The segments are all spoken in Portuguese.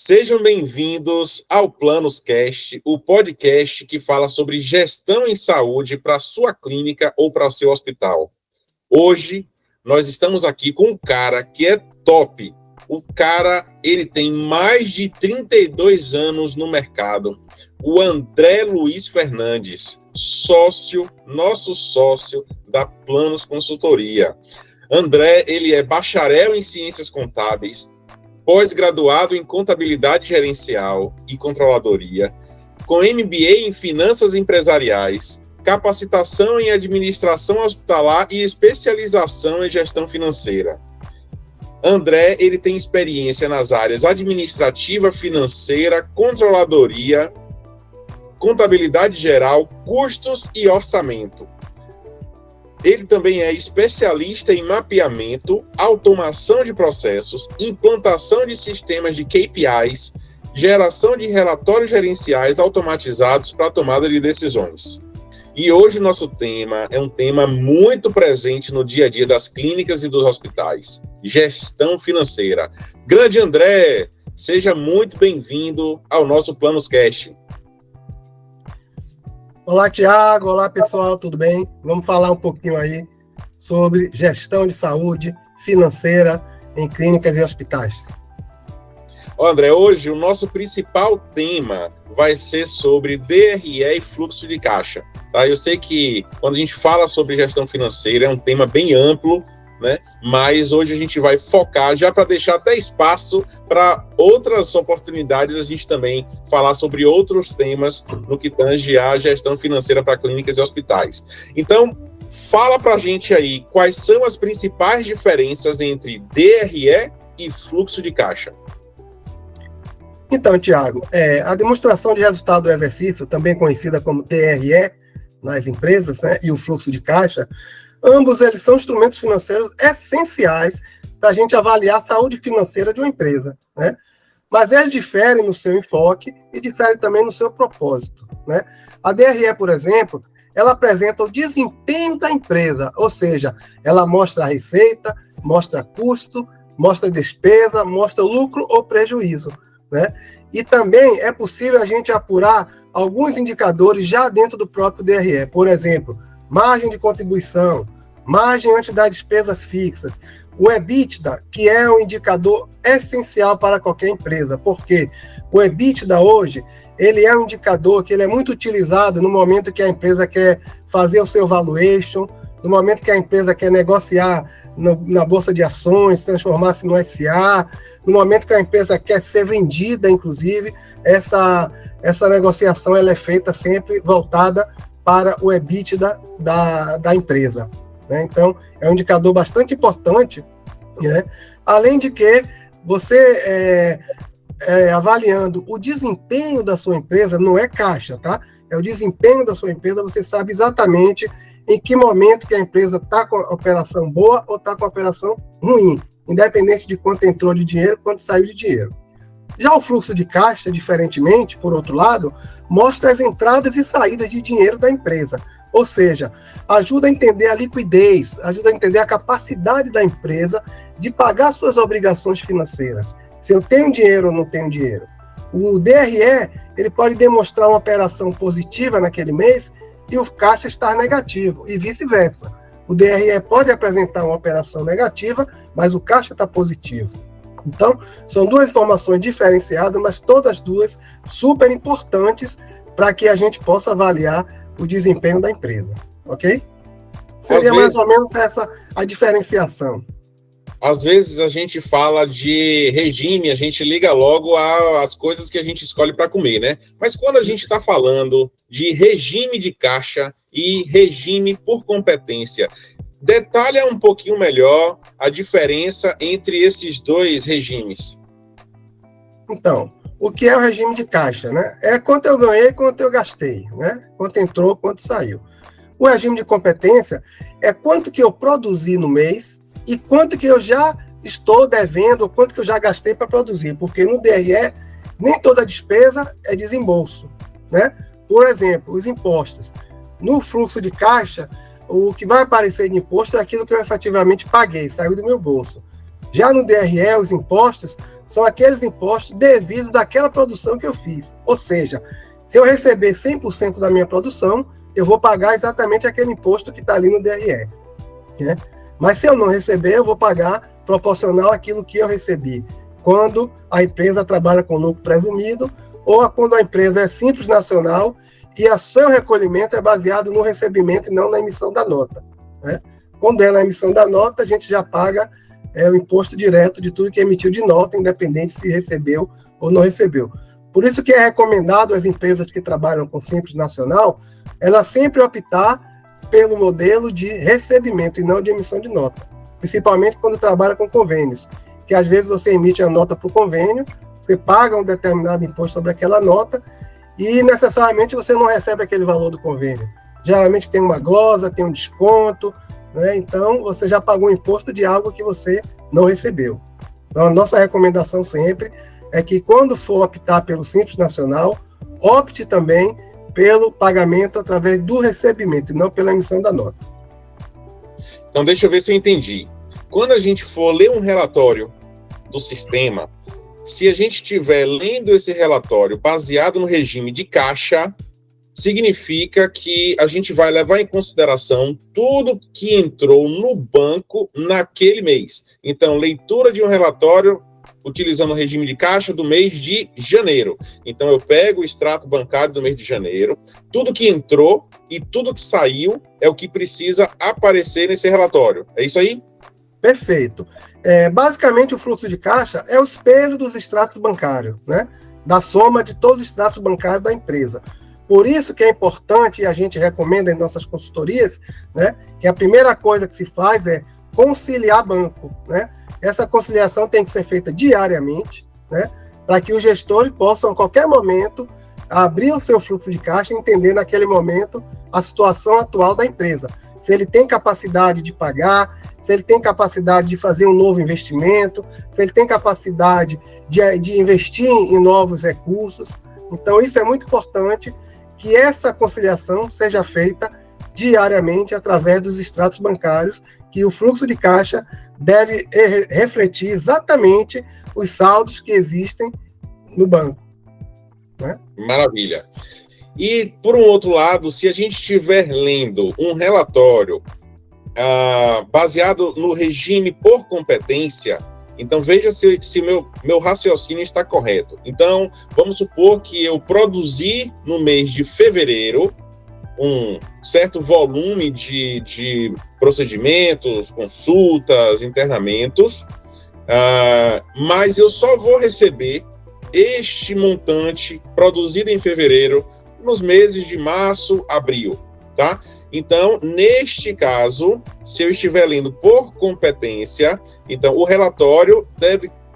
Sejam bem-vindos ao PlanosCast, o podcast que fala sobre gestão em saúde para a sua clínica ou para o seu hospital. Hoje, nós estamos aqui com um cara que é top. O cara, ele tem mais de 32 anos no mercado. O André Luiz Fernandes, nosso sócio da Planos Consultoria. André, ele é bacharel em Ciências Contábeis, pós-graduado em Contabilidade Gerencial e Controladoria, com MBA em Finanças Empresariais, capacitação em Administração Hospitalar e especialização em Gestão Financeira. André, ele tem experiência nas áreas administrativa, financeira, controladoria, contabilidade geral, custos e orçamento. Ele também é especialista em mapeamento, automação de processos, implantação de sistemas de KPIs, geração de relatórios gerenciais automatizados para a tomada de decisões. E hoje o nosso tema é um tema muito presente no dia a dia das clínicas e dos hospitais: gestão financeira. Grande André, seja muito bem-vindo ao nosso PlanosCast. Olá, Tiago. Olá, pessoal, tudo bem? Vamos falar um pouquinho aí sobre gestão de saúde financeira em clínicas e hospitais. André, hoje o nosso principal tema vai ser sobre DRE e fluxo de caixa. Tá? Eu sei que quando a gente fala sobre gestão financeira é um tema bem amplo, né? Mas hoje a gente vai focar, já para deixar até espaço para outras oportunidades, a gente também falar sobre outros temas no que tange a gestão financeira para clínicas e hospitais. Então, fala para a gente aí quais são as principais diferenças entre DRE e fluxo de caixa. Então, Tiago, a demonstração de resultado do exercício, também conhecida como DRE nas empresas, né, e o fluxo de caixa, ambos eles são instrumentos financeiros essenciais para a gente avaliar a saúde financeira de uma empresa, né? Mas eles diferem no seu enfoque e diferem também no seu propósito, né? A DRE, por exemplo, ela apresenta o desempenho da empresa, ou seja, ela mostra a receita, mostra custo, mostra despesa, mostra lucro ou prejuízo, né? E também é possível a gente apurar alguns indicadores já dentro do próprio DRE, por exemplo, margem de contribuição, margem antes das despesas fixas, o EBITDA, que é um indicador essencial para qualquer empresa, porque o EBITDA hoje, ele é um indicador que ele é muito utilizado no momento que a empresa quer fazer o seu valuation, no momento que a empresa quer negociar na Bolsa de Ações, transformar-se no SA, no momento que a empresa quer ser vendida, inclusive, essa negociação ela é feita sempre voltada para o EBITDA da empresa, né? Então, é um indicador bastante importante, né? Além de que você avaliando o desempenho da sua empresa, não é caixa, tá? É o desempenho da sua empresa, você sabe exatamente em que momento que a empresa está com a operação boa ou está com a operação ruim, independente de quanto entrou de dinheiro, quanto saiu de dinheiro. Já o fluxo de caixa, diferentemente, por outro lado, mostra as entradas e saídas de dinheiro da empresa, ou seja, ajuda a entender a liquidez, ajuda a entender a capacidade da empresa de pagar suas obrigações financeiras, se eu tenho dinheiro ou não tenho dinheiro. O DRE, ele pode demonstrar uma operação positiva naquele mês e o caixa estar negativo, e vice-versa. O DRE pode apresentar uma operação negativa, mas o caixa está positivo. Então, são duas informações diferenciadas, mas todas duas super importantes para que a gente possa avaliar o desempenho da empresa, ok? Seria mais ou menos essa a diferenciação. Às vezes a gente fala de regime, a gente liga logo às coisas que a gente escolhe para comer, né? Mas quando a gente está falando de regime de caixa e regime por competência, detalha um pouquinho melhor a diferença entre esses dois regimes. Então, o que é o regime de caixa, né? É quanto eu ganhei, quanto eu gastei, né? Quanto entrou, quanto saiu. O regime de competência é quanto que eu produzi no mês e quanto que eu já estou devendo, ou quanto que eu já gastei para produzir, porque no DRE nem toda despesa é desembolso, né? Por exemplo, os impostos. No fluxo de caixa, o que vai aparecer de imposto é aquilo que eu efetivamente paguei, saiu do meu bolso. Já no DRE, os impostos são aqueles impostos devidos daquela produção que eu fiz. Ou seja, se eu receber 100% da minha produção, eu vou pagar exatamente aquele imposto que está ali no DRE. Né? Mas se eu não receber, eu vou pagar proporcional àquilo que eu recebi. Quando a empresa trabalha com lucro presumido ou quando a empresa é simples nacional e o seu recolhimento é baseado no recebimento e não na emissão da nota. Né? Quando é na emissão da nota, a gente já paga o imposto direto de tudo que emitiu de nota, independente se recebeu ou não recebeu. Por isso que é recomendado às empresas que trabalham com simples nacional, ela sempre optar pelo modelo de recebimento e não de emissão de nota, principalmente quando trabalha com convênios, que às vezes você emite a nota por convênio, você paga um determinado imposto sobre aquela nota e necessariamente você não recebe aquele valor do convênio. Geralmente tem uma glosa, tem um desconto, né? Então você já pagou o imposto de algo que você não recebeu. Então a nossa recomendação sempre é que quando for optar pelo Simples Nacional, opte também pelo pagamento através do recebimento e não pela emissão da nota. Então deixa eu ver se eu entendi. Quando a gente for ler um relatório do sistema, se a gente estiver lendo esse relatório baseado no regime de caixa, significa que a gente vai levar em consideração tudo que entrou no banco naquele mês. Então, leitura de um relatório utilizando o regime de caixa do mês de janeiro. Então, eu pego o extrato bancário do mês de janeiro, tudo que entrou e tudo que saiu é o que precisa aparecer nesse relatório. É isso aí? Perfeito. Basicamente, o fluxo de caixa é o espelho dos extratos bancários, né? Da soma de todos os extratos bancários da empresa. Por isso que é importante, e a gente recomenda em nossas consultorias, né, que a primeira coisa que se faz é conciliar banco. Né? Essa conciliação tem que ser feita diariamente, né, para que os gestores possam, a qualquer momento, abrir o seu fluxo de caixa e entender naquele momento a situação atual da empresa. Se ele tem capacidade de pagar, se ele tem capacidade de fazer um novo investimento, se ele tem capacidade de investir em novos recursos. Então, isso é muito importante, que essa conciliação seja feita diariamente através dos extratos bancários, que o fluxo de caixa deve refletir exatamente os saldos que existem no banco. Né? Maravilha. E, por um outro lado, se a gente estiver lendo um relatório baseado no regime por competência, então veja se meu raciocínio está correto. Então, vamos supor que eu produzi no mês de fevereiro um certo volume de procedimentos, consultas, internamentos, mas eu só vou receber este montante produzido em fevereiro nos meses de março, abril, tá? Então, neste caso, se eu estiver lendo por competência, então o relatório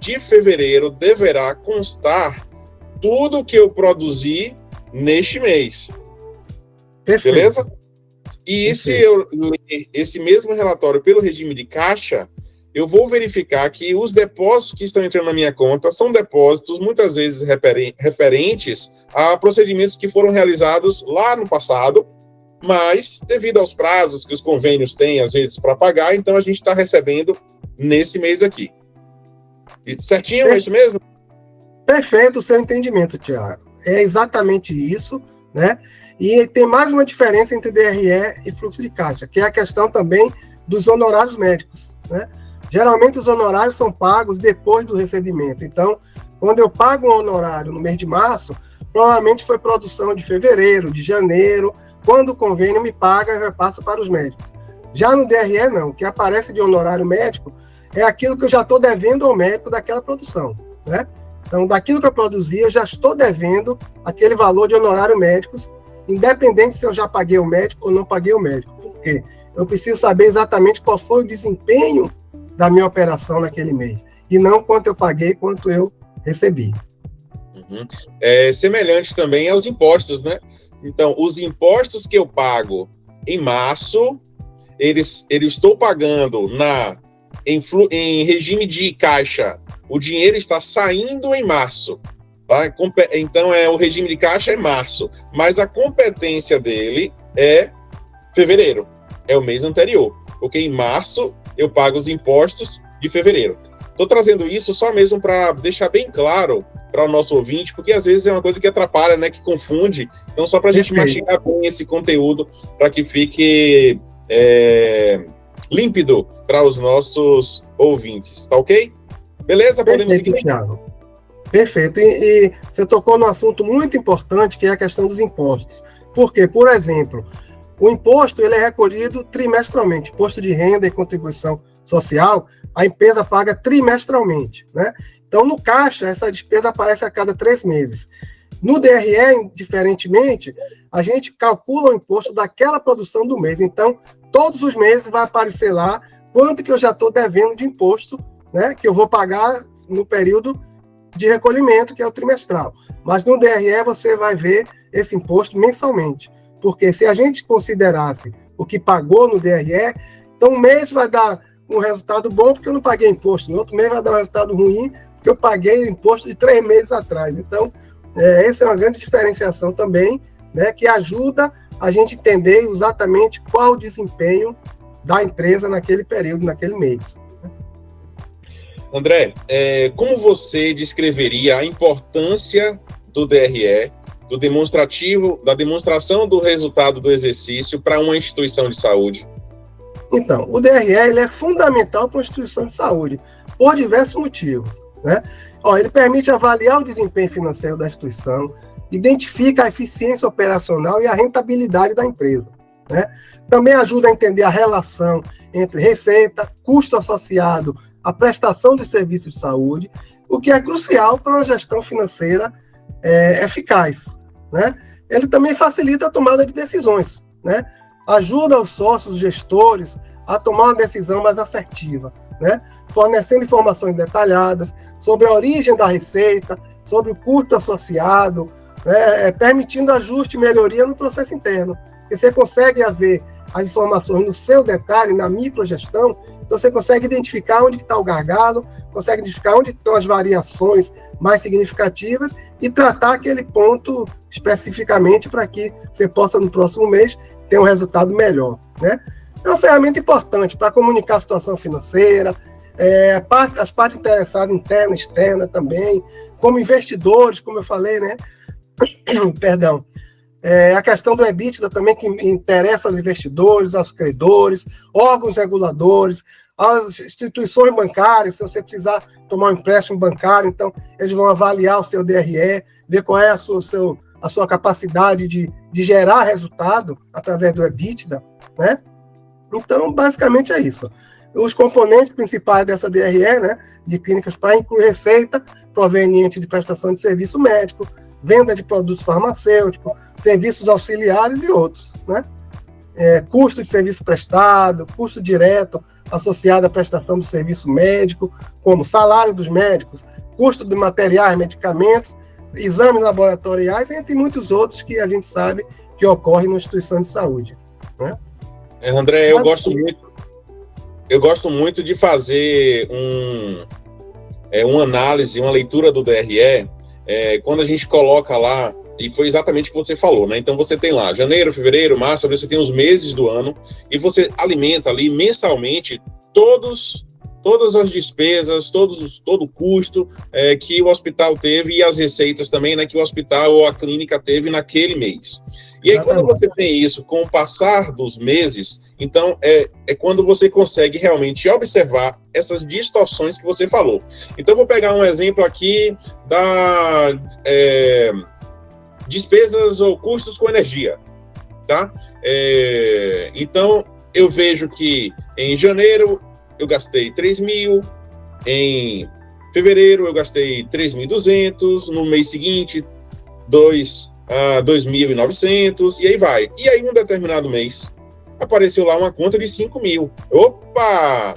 de fevereiro deverá constar tudo que eu produzi neste mês. Perfeito. Beleza? E se eu ler esse mesmo relatório pelo regime de caixa, eu vou verificar que os depósitos que estão entrando na minha conta são depósitos, muitas vezes, referentes a procedimentos que foram realizados lá no passado, mas, devido aos prazos que os convênios têm, às vezes, para pagar, então a gente está recebendo nesse mês aqui. Certinho? É isso mesmo? Perfeito o seu entendimento, Tiago. É exatamente isso, né? E tem mais uma diferença entre DRE e fluxo de caixa, que é a questão também dos honorários médicos, né? Geralmente, os honorários são pagos depois do recebimento. Então, quando eu pago um honorário no mês de março, provavelmente foi produção de fevereiro, de janeiro. Quando o convênio me paga, eu repasso para os médicos. Já no DRE, não. O que aparece de honorário médico é aquilo que eu já estou devendo ao médico daquela produção, né? Então, daquilo que eu produzi, eu já estou devendo aquele valor de honorário médicos, independente se eu já paguei o médico ou não paguei o médico. Por quê? Eu preciso saber exatamente qual foi o desempenho da minha operação naquele mês, e não quanto eu paguei, quanto eu recebi. É semelhante também aos impostos, né? Então, os impostos que eu pago em março, eu estou pagando em regime de caixa. O dinheiro está saindo em março, tá? Então, o regime de caixa é março, mas a competência dele é fevereiro, é o mês anterior, porque em março eu pago os impostos de fevereiro. Estou trazendo isso só mesmo para deixar bem claro para o nosso ouvinte, porque às vezes é uma coisa que atrapalha, né, que confunde. Então, só para a gente mastigar bem esse conteúdo, para que fique límpido para os nossos ouvintes, tá ok? Beleza? Podemos seguir? Thiago. Perfeito. E você tocou num assunto muito importante, que é a questão dos impostos. Porque, por exemplo, o imposto ele é recolhido trimestralmente. Imposto de renda e contribuição social, a empresa paga trimestralmente, né? Então, no caixa, essa despesa aparece a cada 3 meses. No DRE, diferentemente, a gente calcula o imposto daquela produção do mês. Então, todos os meses vai aparecer lá quanto que eu já estou devendo de imposto, né, que eu vou pagar no período de recolhimento, que é o trimestral. Mas no DRE você vai ver esse imposto mensalmente. Porque se a gente considerasse o que pagou no DRE, então um mês vai dar um resultado bom porque eu não paguei imposto. No outro mês vai dar um resultado ruim porque eu paguei imposto de 3 meses atrás. Então, essa é uma grande diferenciação também, né, que ajuda a gente entender exatamente qual o desempenho da empresa naquele período, naquele mês. André, como você descreveria a importância do DRE, da demonstração do resultado do exercício para uma instituição de saúde? Então, o DRE ele é fundamental para uma instituição de saúde, por diversos motivos, né? Ele permite avaliar o desempenho financeiro da instituição, identifica a eficiência operacional e a rentabilidade da empresa, né? Também ajuda a entender a relação entre receita, custo associado à prestação de serviços de saúde, o que é crucial para uma gestão financeira eficaz, né? Ele também facilita a tomada de decisões, né? Ajuda os sócios, os gestores, a tomar uma decisão mais assertiva, né? Fornecendo informações detalhadas sobre a origem da receita, sobre o custo associado, né? Permitindo ajuste e melhoria no processo interno. Porque você consegue haver as informações no seu detalhe, na microgestão, então você consegue identificar onde está o gargalo, consegue identificar onde estão as variações mais significativas e tratar aquele ponto especificamente para que você possa, no próximo mês, ter um resultado melhor, né? É uma ferramenta importante para comunicar a situação financeira, as partes interessadas, interna e externa também, como investidores, como eu falei, né? Perdão. A questão do EBITDA também, que interessa aos investidores, aos credores, órgãos reguladores, às instituições bancárias. Se você precisar tomar um empréstimo bancário, então eles vão avaliar o seu DRE, ver qual é a sua capacidade de gerar resultado através do EBITDA, né? Então, basicamente é isso. Os componentes principais dessa DRE, né, de clínicas para incluir receita proveniente de prestação de serviço médico, venda de produtos farmacêuticos, serviços auxiliares e outros, né? Custo de serviço prestado, custo direto associado à prestação do serviço médico, como salário dos médicos, custo de materiais, medicamentos, exames laboratoriais, entre muitos outros que a gente sabe que ocorrem na instituição de saúde, né? André, eu gosto muito de fazer uma análise, uma leitura do DRE, quando a gente coloca lá, e foi exatamente o que você falou, né? Então você tem lá janeiro, fevereiro, março, abril, você tem os meses do ano, e você alimenta ali mensalmente todas as despesas, todo o custo que o hospital teve e as receitas também, né, que o hospital ou a clínica teve naquele mês. E aí, quando você tem isso com o passar dos meses, então é quando você consegue realmente observar essas distorções que você falou. Então, vou pegar um exemplo aqui da despesas ou custos com energia, tá? Então, eu vejo que em janeiro eu gastei 3 mil, em fevereiro eu gastei 3.200, no mês seguinte 2.900, e aí vai. E aí, um determinado mês, apareceu lá uma conta de 5 mil. Opa!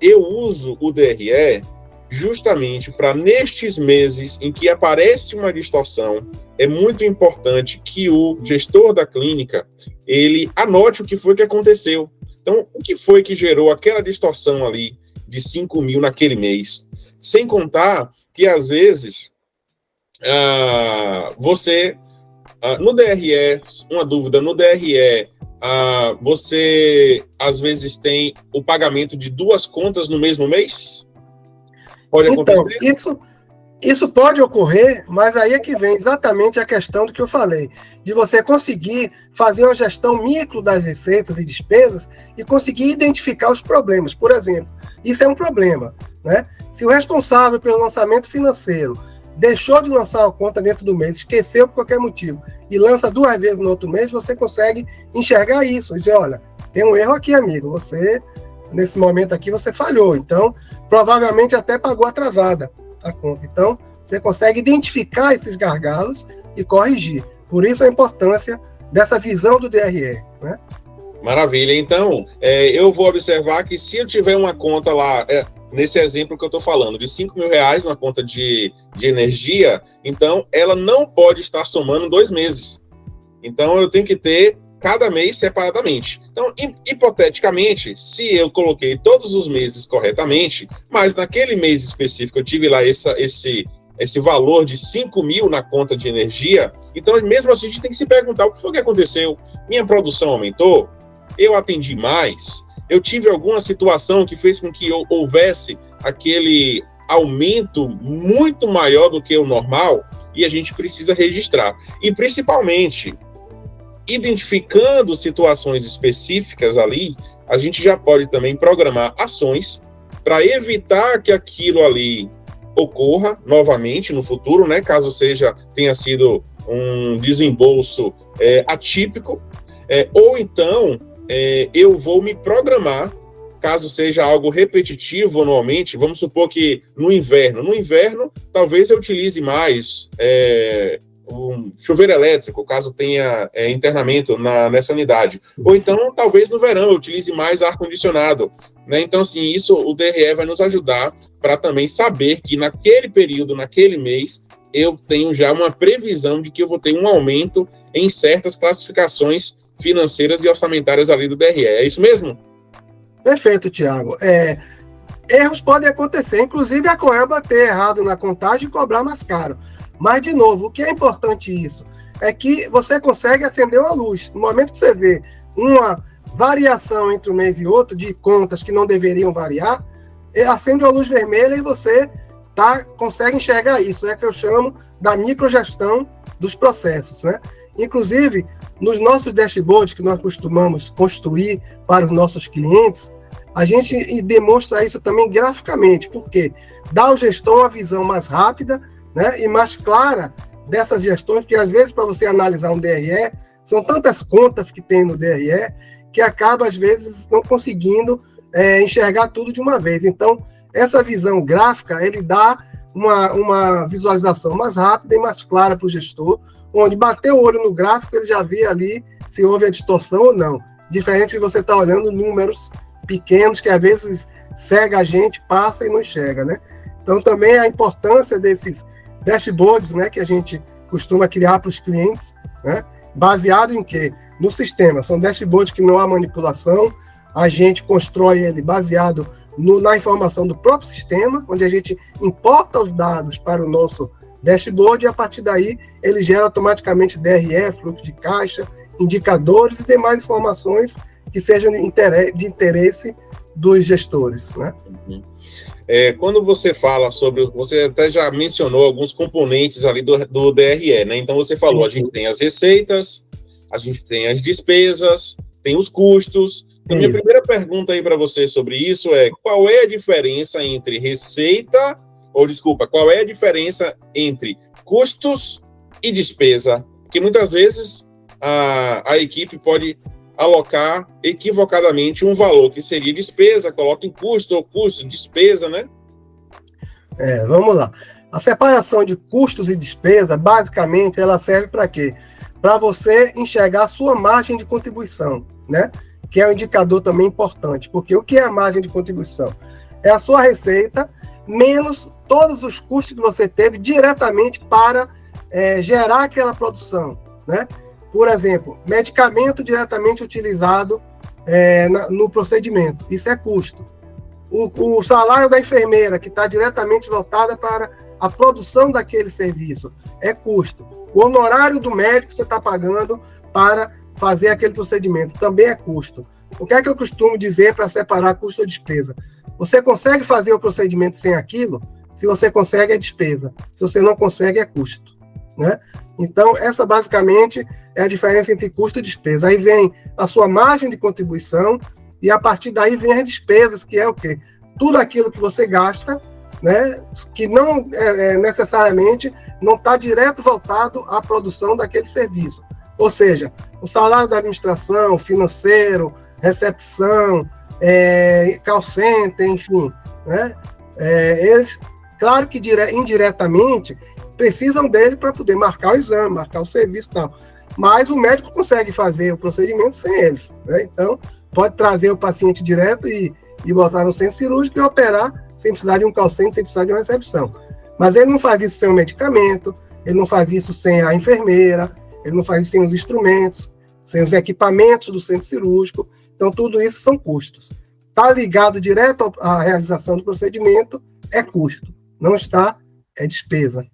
Eu uso o DRE justamente para, nestes meses em que aparece uma distorção, é muito importante que o gestor da clínica, ele anote o que foi que aconteceu. Então, o que foi que gerou aquela distorção ali de 5 mil naquele mês? Sem contar que, às vezes, você, no DRE, uma dúvida, no DRE, você, às vezes, tem o pagamento de 2 contas no mesmo mês? Pode Então, acontecer? isso pode ocorrer, mas aí é que vem exatamente a questão do que eu falei, de você conseguir fazer uma gestão micro das receitas e despesas e conseguir identificar os problemas. Por exemplo, isso é um problema, né? Se o responsável pelo lançamento financeiro deixou de lançar a conta dentro do mês, esqueceu por qualquer motivo e lança 2 vezes no outro mês, você consegue enxergar isso e dizer, olha, tem um erro aqui, amigo, você, nesse momento aqui, você falhou, então, provavelmente até pagou atrasada a conta. Então, você consegue identificar esses gargalos e corrigir. Por isso a importância dessa visão do DRE, né? Maravilha. Então, eu vou observar que se eu tiver uma conta lá, nesse exemplo que eu estou falando, de R$5.000 numa conta de energia, então ela não pode estar somando 2 meses. Então, eu tenho que ter cada mês separadamente. Então, hipoteticamente, se eu coloquei todos os meses corretamente, mas naquele mês específico eu tive lá esse valor de 5.000 na conta de energia, então, mesmo assim, a gente tem que se perguntar o que foi que aconteceu? Minha produção aumentou? Eu atendi mais? Eu tive alguma situação que fez com que houvesse aquele aumento muito maior do que o normal? E a gente precisa registrar. E, principalmente, identificando situações específicas ali, a gente já pode também programar ações para evitar que aquilo ali ocorra novamente no futuro, né? Caso tenha sido um desembolso atípico, ou então eu vou me programar, caso seja algo repetitivo anualmente. Vamos supor que no inverno talvez eu utilize mais um chuveiro elétrico, caso tenha internamento nessa unidade. Ou então, talvez no verão eu utilize mais ar-condicionado, né? Então, assim, isso o DRE vai nos ajudar para também saber que naquele período, naquele mês, eu tenho já uma previsão de que eu vou ter um aumento em certas classificações financeiras e orçamentárias ali do DRE. É isso mesmo? Perfeito, Tiago. Erros podem acontecer, inclusive a Coelba ter errado na contagem e cobrar mais caro. Mas, de novo, o que é importante isso? É que você consegue acender uma luz. No momento que você vê uma variação entre um mês e outro, de contas que não deveriam variar, acende uma luz vermelha e você consegue enxergar isso. É que eu chamo da microgestão dos processos, né? Inclusive, nos nossos dashboards que nós costumamos construir para os nossos clientes, a gente demonstra isso também graficamente, porque dá ao gestor uma visão mais rápida, né, e mais clara dessas gestões, porque às vezes para você analisar um DRE, são tantas contas que tem no DRE, que acaba às vezes não conseguindo enxergar tudo de uma vez. Então, essa visão gráfica, ele dá uma visualização mais rápida e mais clara para o gestor, onde bater o olho no gráfico, ele já vê ali se houve a distorção ou não. Diferente de você estar olhando números pequenos, que às vezes cega a gente, passa e não enxerga, né? Então, também a importância desses dashboards, né, que a gente costuma criar para os clientes, né, baseado em quê? No sistema. São dashboards que não há manipulação, a gente constrói ele baseado na informação do próprio sistema, onde a gente importa os dados para o nosso dashboard e, a partir daí, ele gera automaticamente DRE, fluxo de caixa, indicadores e demais informações que sejam de interesse dos gestores, né? Quando você fala sobre, você até já mencionou alguns componentes ali do DRE, né? Então você falou, a gente tem as receitas, a gente tem as despesas, tem os custos. Então, minha primeira pergunta aí para você sobre isso é: qual é a diferença entre qual é a diferença entre custos e despesa? Porque muitas vezes a equipe pode alocar equivocadamente um valor que seria despesa, coloca em custo, ou custo, despesa, né? Vamos lá. A separação de custos e despesa, basicamente, ela serve para quê? Para você enxergar a sua margem de contribuição, né? Que é um indicador também importante, porque o que é a margem de contribuição? É a sua receita menos todos os custos que você teve diretamente para gerar aquela produção, né? Por exemplo, medicamento diretamente utilizado no procedimento, isso é custo. O salário da enfermeira, que está diretamente voltada para a produção daquele serviço, é custo. O honorário do médico que você está pagando para fazer aquele procedimento também é custo. O que é que eu costumo dizer para separar custo ou despesa? Você consegue fazer o procedimento sem aquilo? Se você consegue, é despesa. Se você não consegue, é custo, né? Então, essa basicamente é a diferença entre custo e despesa. Aí vem a sua margem de contribuição e a partir daí vem as despesas, que é o quê? Tudo aquilo que você gasta, né, que não necessariamente não está direto voltado à produção daquele serviço. Ou seja, o salário da administração, financeiro, recepção, call center, enfim, né, eles, claro que indiretamente, precisam dele para poder marcar o exame, marcar o serviço e tal. Mas o médico consegue fazer o procedimento sem eles, né? Então, pode trazer o paciente direto e botar no centro cirúrgico e operar sem precisar de um call center, sem precisar de uma recepção. Mas ele não faz isso sem o medicamento, ele não faz isso sem a enfermeira, ele não faz isso sem os instrumentos, sem os equipamentos do centro cirúrgico. Então, tudo isso são custos. Está ligado direto à realização do procedimento, é custo. Não está, é despesa.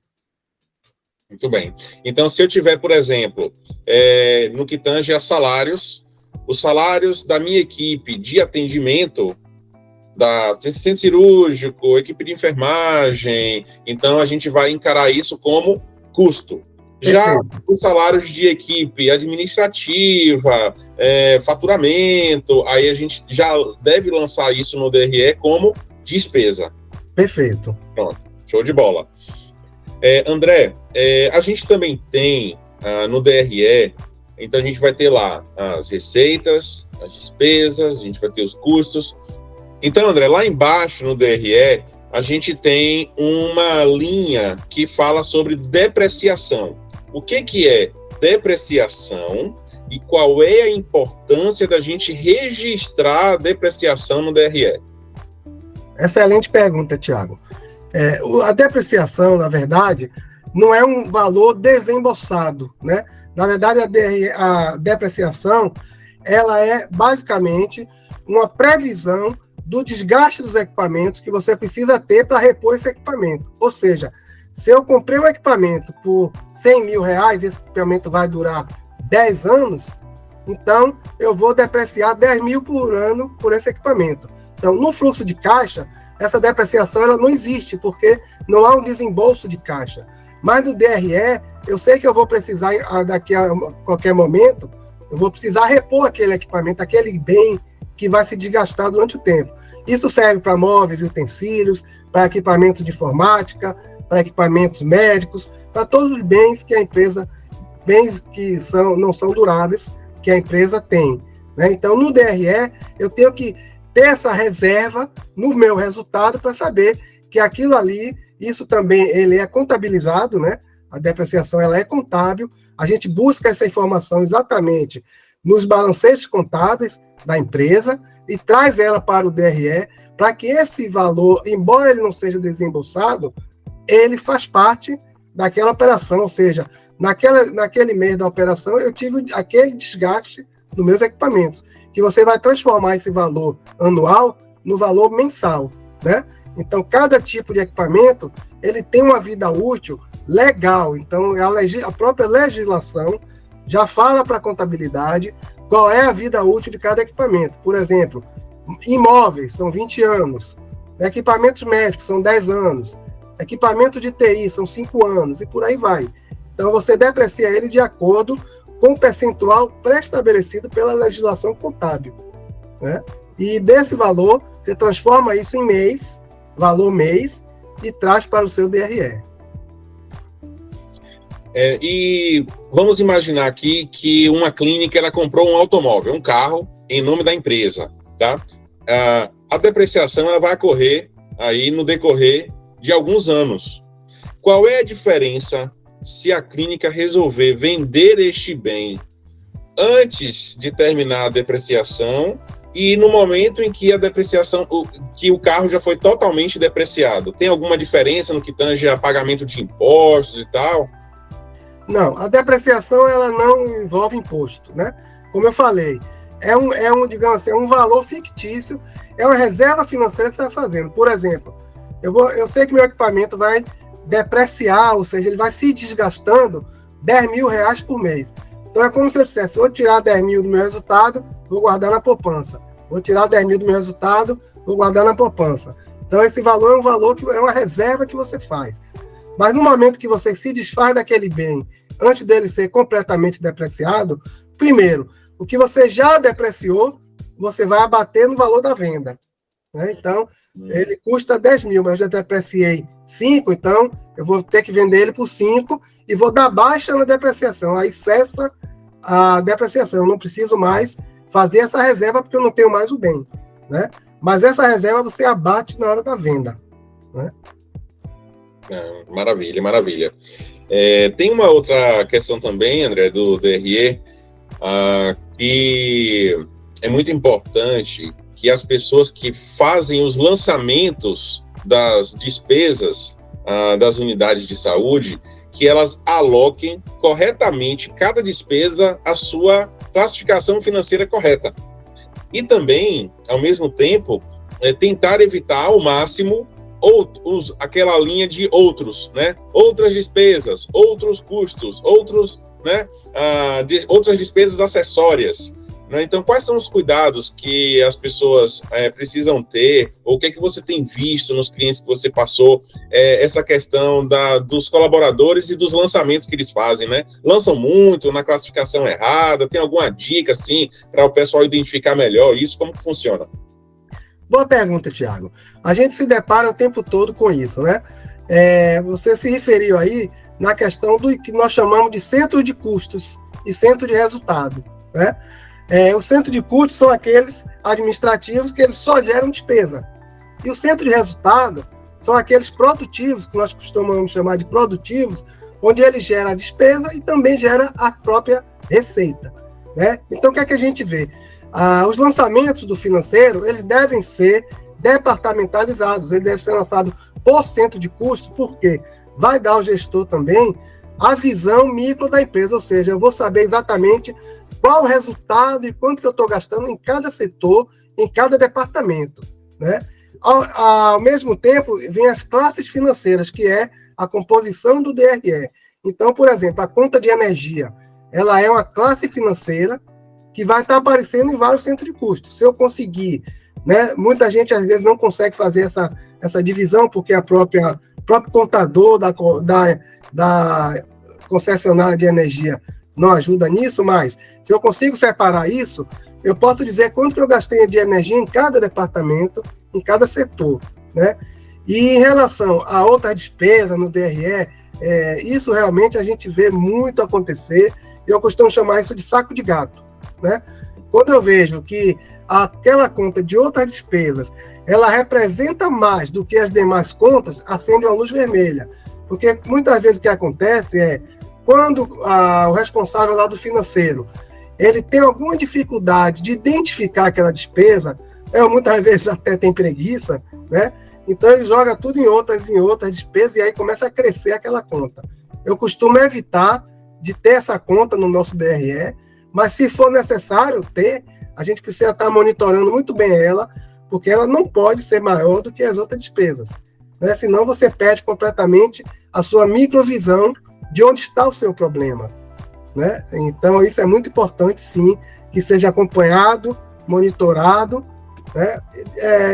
Muito bem. Então, se eu tiver, por exemplo, no que tange a salários, os salários da minha equipe de atendimento, da centro cirúrgico, equipe de enfermagem, então a gente vai encarar isso como custo. Já os salários de equipe administrativa, faturamento, aí a gente já deve lançar isso no DRE como despesa. Perfeito. Pronto, show de bola. André, a gente também tem no DRE, então a gente vai ter lá as receitas, as despesas, a gente vai ter os custos. Então, André, lá embaixo no DRE, a gente tem uma linha que fala sobre depreciação. O que é depreciação e qual é a importância da gente registrar a depreciação no DRE? Excelente pergunta, Tiago. A depreciação, na verdade, não é um valor desembolsado, né? Na verdade, a depreciação, ela é basicamente uma previsão do desgaste dos equipamentos que você precisa ter para repor esse equipamento. Ou seja, se eu comprei um equipamento por R$100 mil, esse equipamento vai durar 10 anos, então eu vou depreciar 10 mil por ano por esse equipamento. Então, no fluxo de caixa, essa depreciação ela não existe, porque não há um desembolso de caixa. Mas no DRE, eu sei que eu vou precisar, daqui a qualquer momento, eu vou precisar repor aquele equipamento, aquele bem que vai se desgastar durante o tempo. Isso serve para móveis e utensílios, para equipamentos de informática, para equipamentos médicos, para todos os bens que a empresa, bens que não são duráveis, que a empresa tem, né? Então, no DRE, eu tenho que ter essa reserva no meu resultado para saber que aquilo ali, isso também ele é contabilizado, né? A depreciação ela é contábil, a gente busca essa informação exatamente nos balancetes contábeis da empresa e traz ela para o DRE para que esse valor, embora ele não seja desembolsado, ele faz parte daquela operação, ou seja, naquele mês da operação eu tive aquele desgaste dos meus equipamentos, que você vai transformar esse valor anual no valor mensal, né? Então, cada tipo de equipamento, ele tem uma vida útil legal, então a própria legislação já fala para a contabilidade qual é a vida útil de cada equipamento. Por exemplo, imóveis são 20 anos, equipamentos médicos são 10 anos, equipamento de TI são 5 anos, e por aí vai. Então, você deprecia ele de acordo com o percentual pré-estabelecido pela legislação contábil, né? E desse valor, você transforma isso em mês, valor mês, e traz para o seu DRE. E vamos imaginar aqui que uma clínica ela comprou um automóvel, um carro, em nome da empresa, tá? A depreciação ela vai ocorrer aí no decorrer de alguns anos. Qual é a diferença se a clínica resolver vender este bem antes de terminar a depreciação e no momento em que a depreciação, que o carro já foi totalmente depreciado? Tem alguma diferença no que tange a pagamento de impostos e tal? Não, a depreciação ela não envolve imposto, né? Como eu falei, digamos assim, é um valor fictício, é uma reserva financeira que você está fazendo. Por exemplo, eu sei que meu equipamento vai depreciar, ou seja, ele vai se desgastando R$10 mil por mês. Então é como se eu dissesse, vou tirar 10 mil do meu resultado, vou guardar na poupança. Vou tirar 10 mil do meu resultado, vou guardar na poupança. Então, esse valor é um valor que é uma reserva que você faz. Mas no momento que você se desfaz daquele bem, antes dele ser completamente depreciado, primeiro, o que você já depreciou, você vai abater no valor da venda. Né? Então, ele custa 10 mil, mas eu já depreciei 5, então eu vou ter que vender ele por 5 e vou dar baixa na depreciação. Aí cessa a depreciação. Eu não preciso mais fazer essa reserva porque eu não tenho mais o bem. Né? Mas essa reserva você abate na hora da venda. Né? Maravilha, maravilha. Tem uma outra questão também, André, do DRE, que é muito importante que as pessoas que fazem os lançamentos das despesas das unidades de saúde, que elas aloquem corretamente cada despesa à sua classificação financeira correta. E também, ao mesmo tempo, tentar evitar ao máximo aquela linha de outros, né? Outras despesas, outros custos, outras despesas acessórias. Né? Então, quais são os cuidados que as pessoas precisam ter, ou o que é que você tem visto nos clientes que você passou, essa questão dos colaboradores e dos lançamentos que eles fazem, né? Lançam muito na classificação errada, tem alguma dica, assim, para o pessoal identificar melhor isso? Como que funciona? Boa pergunta, Thiago. A gente se depara o tempo todo com isso, né? Você se referiu aí na questão do que nós chamamos de centro de custos e centro de resultado, né? O centro de custos são aqueles administrativos que eles só geram despesa. E o centro de resultado são aqueles produtivos, que nós costumamos chamar de produtivos, onde ele gera a despesa e também gera a própria receita. Né? Então, o que é que a gente vê? Os lançamentos do financeiro, eles devem ser departamentalizados, ele deve ser lançado por centro de custo, porque vai dar ao gestor também a visão micro da empresa, ou seja, eu vou saber exatamente qual o resultado e quanto que eu estou gastando em cada setor, em cada departamento. Né? Ao mesmo tempo, vem as classes financeiras, que é a composição do DRE. Então, por exemplo, a conta de energia, ela é uma classe financeira que vai estar aparecendo em vários centros de custos. Se eu conseguir, né, muita gente às vezes não consegue fazer essa divisão, porque o próprio contador da concessionária de energia não ajuda nisso, mas se eu consigo separar isso, eu posso dizer quanto que eu gastei de energia em cada departamento, em cada setor. Né? E em relação a outra despesa no DRE, isso realmente a gente vê muito acontecer, e eu costumo chamar isso de saco de gato. Né? Quando eu vejo que aquela conta de outras despesas, ela representa mais do que as demais contas, acende uma luz vermelha. Porque muitas vezes o que acontece é, quando o responsável lá do financeiro, ele tem alguma dificuldade de identificar aquela despesa, muitas vezes até tem preguiça, né? Então ele joga tudo em outras despesas e aí começa a crescer aquela conta. Eu costumo evitar de ter essa conta no nosso DRE, mas se for necessário ter, a gente precisa estar monitorando muito bem ela, porque ela não pode ser maior do que as outras despesas. Né? Senão você perde completamente a sua microvisão de onde está o seu problema. Né? Então, isso é muito importante, sim, que seja acompanhado, monitorado, né?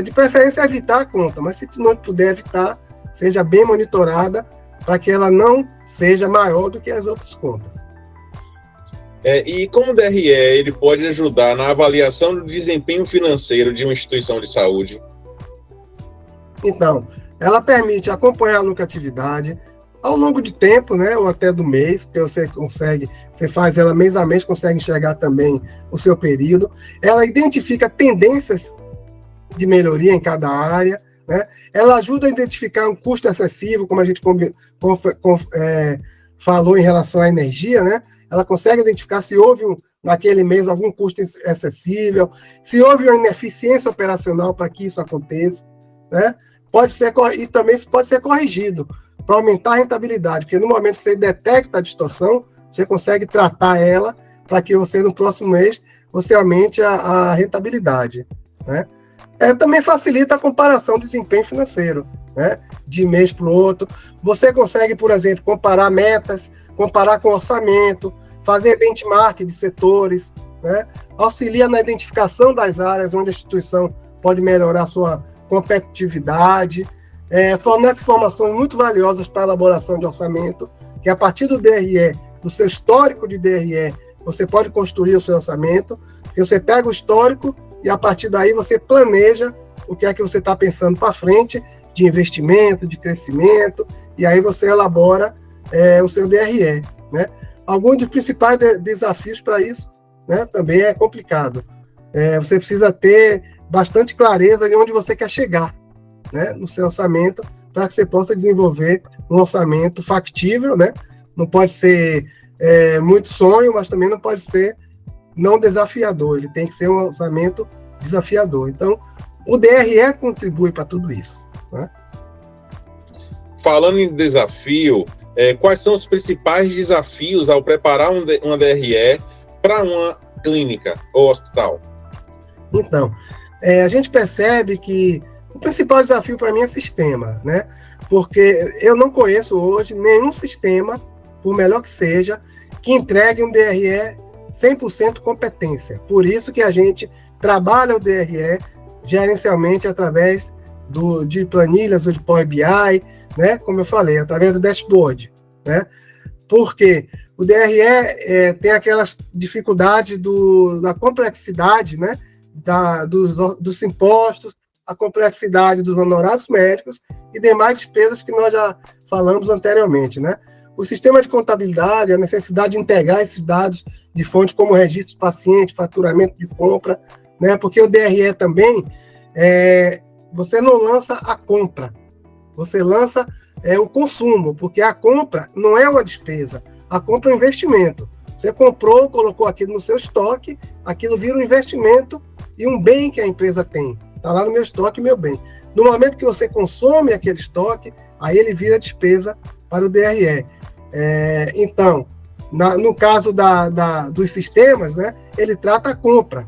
De preferência evitar a conta, mas se não puder evitar, seja bem monitorada para que ela não seja maior do que as outras contas. E como o DRE ele pode ajudar na avaliação do desempenho financeiro de uma instituição de saúde? Então, ela permite acompanhar a lucratividade ao longo de tempo, né, ou até do mês, porque você faz ela mês a mês, consegue enxergar também o seu período. Ela identifica tendências de melhoria em cada área, né? Ela ajuda a identificar um custo excessivo, como a gente falou em relação à energia, né? Ela consegue identificar se houve naquele mês algum custo excessivo, se houve uma ineficiência operacional para que isso aconteça, né? E também isso pode ser corrigido para aumentar a rentabilidade, porque no momento que você detecta a distorção, você consegue tratar ela para que você, no próximo mês, você aumente a rentabilidade, né? Também facilita a comparação de desempenho financeiro, né? De mês para o outro. Você consegue, por exemplo, comparar metas, comparar com orçamento, fazer benchmark de setores, né? Auxilia na identificação das áreas onde a instituição pode melhorar competitividade, fornece informações muito valiosas para a elaboração de orçamento, que a partir do DRE, do seu histórico de DRE, você pode construir o seu orçamento, porque você pega o histórico e a partir daí você planeja o que é que você está pensando para frente, de investimento, de crescimento, e aí você elabora o seu DRE, né? Alguns dos principais desafios para isso, né, também é complicado. Você precisa ter bastante clareza de onde você quer chegar, né, no seu orçamento, para que você possa desenvolver um orçamento factível, né? Não pode ser muito sonho, mas também não pode ser não desafiador. Ele tem que ser um orçamento desafiador. Então, o DRE contribui para tudo isso, né? Falando em desafio, quais são os principais desafios ao preparar uma DRE para uma clínica ou hospital? Então, a gente percebe que o principal desafio para mim é sistema, né? Porque eu não conheço hoje nenhum sistema, por melhor que seja, que entregue um DRE 100% competência. Por isso que a gente trabalha o DRE gerencialmente através de planilhas ou de Power BI, né? Como eu falei, através do dashboard, né? Porque o DRE tem aquelas dificuldades da complexidade, né? Dos impostos, a complexidade dos honorários médicos e demais despesas que nós já falamos anteriormente, né? O sistema de contabilidade, a necessidade de integrar esses dados de fontes como registro de paciente, faturamento de compra, né? Porque o DRE também, você não lança a compra, você lança o consumo, porque a compra não é uma despesa, a compra é um investimento. Você comprou, colocou aquilo no seu estoque, aquilo vira um investimento e um bem que a empresa tem. Está lá no meu estoque, meu bem. No momento que você consome aquele estoque, aí ele vira despesa para o DRE. Então, no caso dos sistemas, né, ele trata a compra.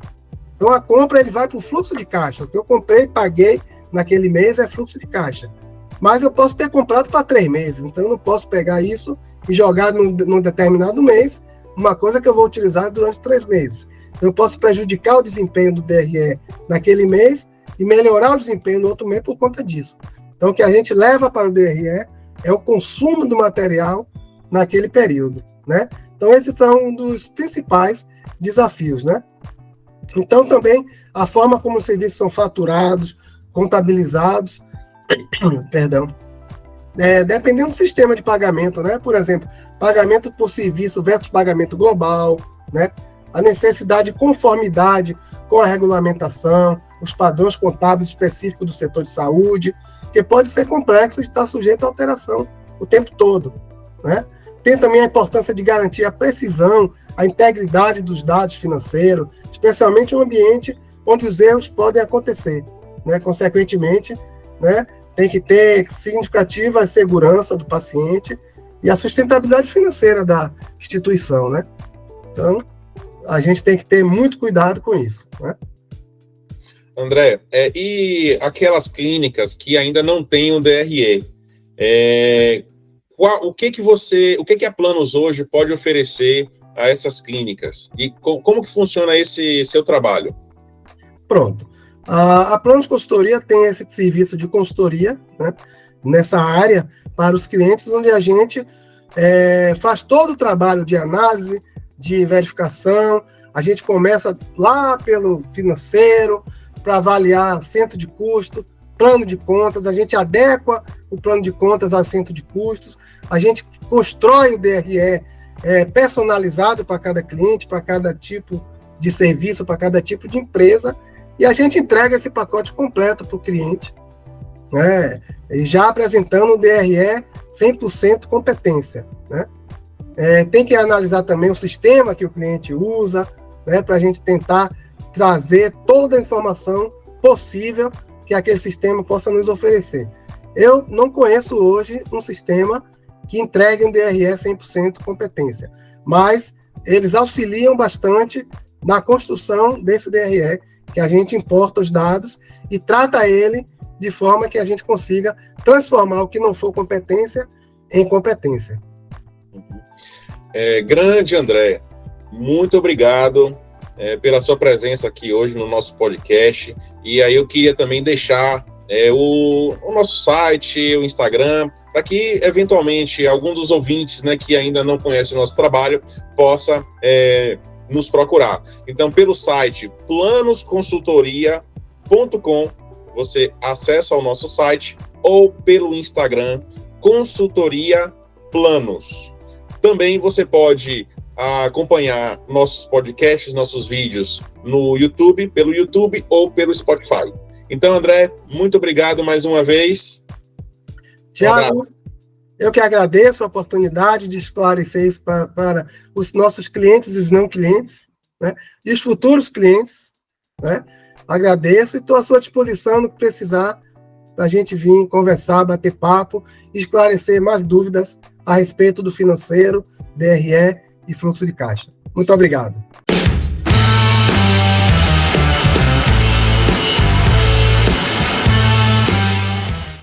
Então, a compra ele vai para o fluxo de caixa. O que eu comprei e paguei naquele mês é fluxo de caixa. Mas eu posso ter comprado para 3 meses. Então, eu não posso pegar isso e jogar num determinado mês uma coisa que eu vou utilizar durante 3 meses. Então, eu posso prejudicar o desempenho do DRE naquele mês e melhorar o desempenho no outro mês por conta disso. Então, o que a gente leva para o DRE é o consumo do material naquele período, né? Então, esses são um dos principais desafios, né? Então, também, a forma como os serviços são faturados, contabilizados, perdão, dependendo do sistema de pagamento, né? Por exemplo, pagamento por serviço versus pagamento global, né? A necessidade de conformidade com a regulamentação, os padrões contábeis específicos do setor de saúde, que pode ser complexo e estar sujeito a alteração o tempo todo, né? Tem também a importância de garantir a precisão, a integridade dos dados financeiros, especialmente em um ambiente onde os erros podem acontecer, né? Consequentemente, né, tem que ter significativa segurança do paciente e a sustentabilidade financeira da instituição, né? Então, a gente tem que ter muito cuidado com isso, né? André, e aquelas clínicas que ainda não têm o DRE, o que a Planos hoje pode oferecer a essas clínicas? E como que funciona esse seu trabalho? Pronto. A Planos Consultoria tem esse serviço de consultoria, né, nessa área para os clientes, onde a gente faz todo o trabalho de análise, de verificação. A gente começa lá pelo financeiro, para avaliar centro de custo, plano de contas, a gente adequa o plano de contas ao centro de custos, a gente constrói o DRE personalizado para cada cliente, para cada tipo de serviço, para cada tipo de empresa, e a gente entrega esse pacote completo para o cliente, né, e já apresentando o DRE 100% competência, né? Tem que analisar também o sistema que o cliente usa, né, para a gente tentar trazer toda a informação possível que aquele sistema possa nos oferecer. Eu não conheço hoje um sistema que entregue um DRE 100% competência, mas eles auxiliam bastante na construção desse DRE, que a gente importa os dados e trata ele de forma que a gente consiga transformar o que não for competência em competência. Grande André, muito obrigado pela sua presença aqui hoje no nosso podcast. E aí eu queria também deixar o nosso site, o Instagram, para que, eventualmente, algum dos ouvintes, né, que ainda não conhece o nosso trabalho, possa nos procurar. Então, pelo site planosconsultoria.com, você acessa ao nosso site, ou pelo Instagram, Consultoria Planos. Também você pode acompanhar nossos podcasts, nossos vídeos no YouTube, pelo YouTube ou pelo Spotify. Então, André, muito obrigado mais uma vez. Tiago, eu que agradeço a oportunidade de esclarecer isso para os nossos clientes e os não clientes, né, e os futuros clientes, né? Agradeço e estou à sua disposição no que precisar para a gente vir conversar, bater papo e esclarecer mais dúvidas a respeito do financeiro, DRE e fluxo de caixa. Muito obrigado.